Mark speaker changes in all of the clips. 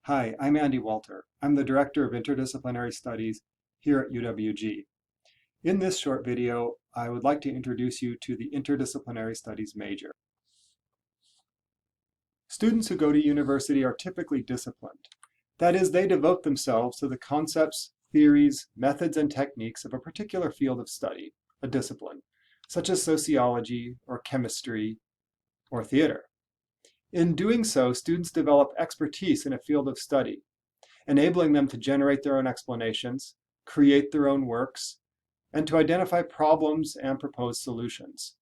Speaker 1: Hi, I'm Andy Walter. I'm the Director of Interdisciplinary Studies here at UWG. In this short video, I would like to introduce you to the Interdisciplinary Studies major. Students who go to university are typically disciplined. That is, they devote themselves to the concepts, theories, methods, and techniques of a particular field of study, a discipline, such as sociology or chemistry or theater. In doing so, students develop expertise in a field of study, enabling them to generate their own explanations, create their own works, and to identify problems and propose solutions.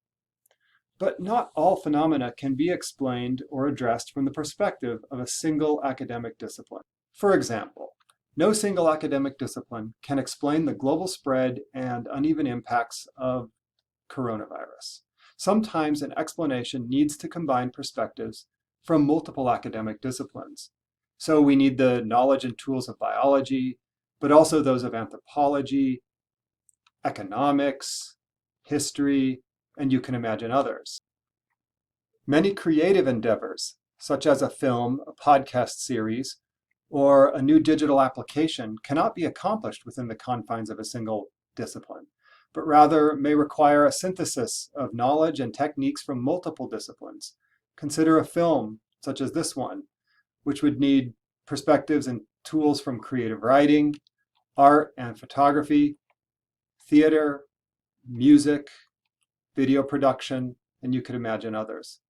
Speaker 1: But not all phenomena can be explained or addressed from the perspective of a single academic discipline. For example, no single academic discipline can explain the global spread and uneven impacts of coronavirus. Sometimes an explanation needs to combine perspectives from multiple academic disciplines. So we need the knowledge and tools of biology, but also those of anthropology, economics, history, and you can imagine others. Many creative endeavors, such as a film, a podcast series, or a new digital application, cannot be accomplished within the confines of a single discipline, but rather may require a synthesis of knowledge and techniques from multiple disciplines. Consider a film, such as this one, which would need perspectives and tools from creative writing, art and photography, theater, music, video production, and you could imagine others.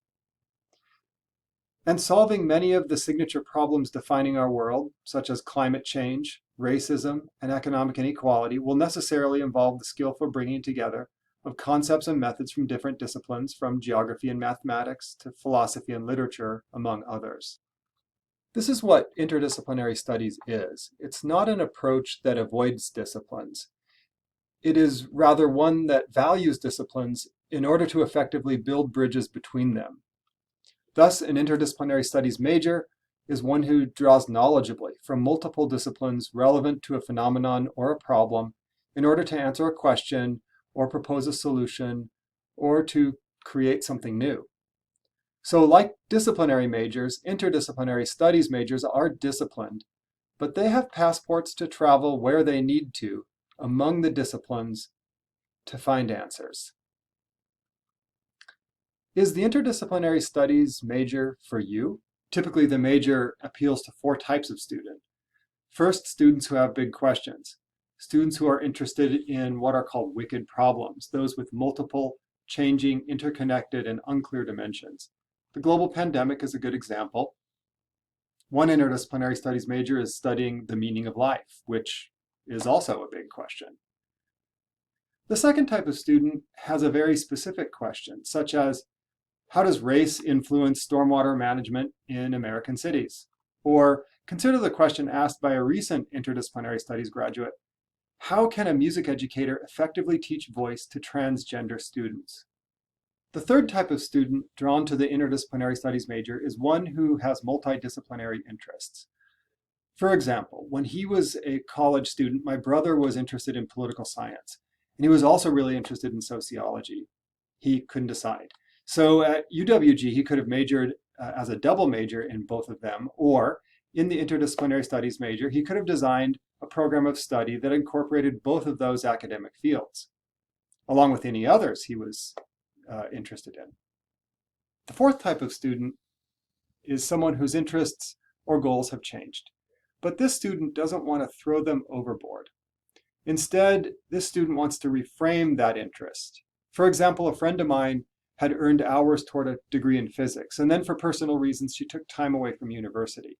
Speaker 1: And solving many of the signature problems defining our world, such as climate change, racism, and economic inequality, will necessarily involve the skillful bringing together of concepts and methods from different disciplines, from geography and mathematics to philosophy and literature, among others. This is what interdisciplinary studies is. It's not an approach that avoids disciplines. It is rather one that values disciplines in order to effectively build bridges between them. Thus, an interdisciplinary studies major is one who draws knowledgeably from multiple disciplines relevant to a phenomenon or a problem in order to answer a question or propose a solution or to create something new. So like disciplinary majors, interdisciplinary studies majors are disciplined, but they have passports to travel where they need to among the disciplines to find answers. Is the interdisciplinary studies major for you? Typically, the major appeals to 4 types of student. First, students who have big questions. Students who are interested in what are called wicked problems, those with multiple, changing, interconnected, and unclear dimensions. The global pandemic is a good example. One interdisciplinary studies major is studying the meaning of life, which is also a big question. The second type of student has a very specific question, such as, how does race influence stormwater management in American cities? Or consider the question asked by a recent interdisciplinary studies graduate, how can a music educator effectively teach voice to transgender students? The third type of student drawn to the interdisciplinary studies major is one who has multidisciplinary interests. For example, when he was a college student, my brother was interested in political science, and he was also really interested in sociology. He couldn't decide. So at UWG, he could have majored as a double major in both of them, or in the interdisciplinary studies major, he could have designed a program of study that incorporated both of those academic fields, along with any others he was interested in. The fourth type of student is someone whose interests or goals have changed. But this student doesn't want to throw them overboard. Instead, this student wants to reframe that interest. For example, a friend of mine had earned hours toward a degree in physics, and then for personal reasons, she took time away from university.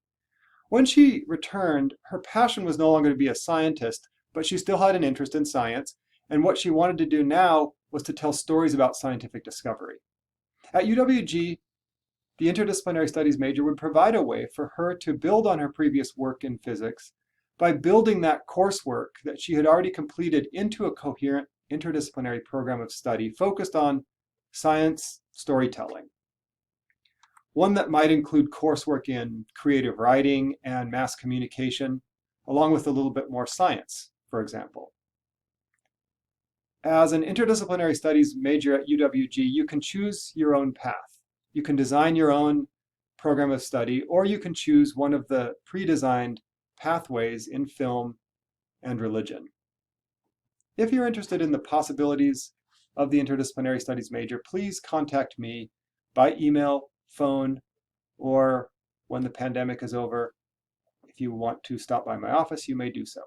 Speaker 1: When she returned, her passion was no longer to be a scientist, but she still had an interest in science, and what she wanted to do now was to tell stories about scientific discovery. At UWG, the interdisciplinary studies major would provide a way for her to build on her previous work in physics by building that coursework that she had already completed into a coherent interdisciplinary program of study focused on science storytelling. One that might include coursework in creative writing and mass communication, along with a little bit more science, for example. As an interdisciplinary studies major at UWG, you can choose your own path. You can design your own program of study, or you can choose one of the pre-designed pathways in film and religion. If you're interested in the possibilities of the interdisciplinary studies major, please contact me by email, phone, or when the pandemic is over. If you want to stop by my office, you may do so.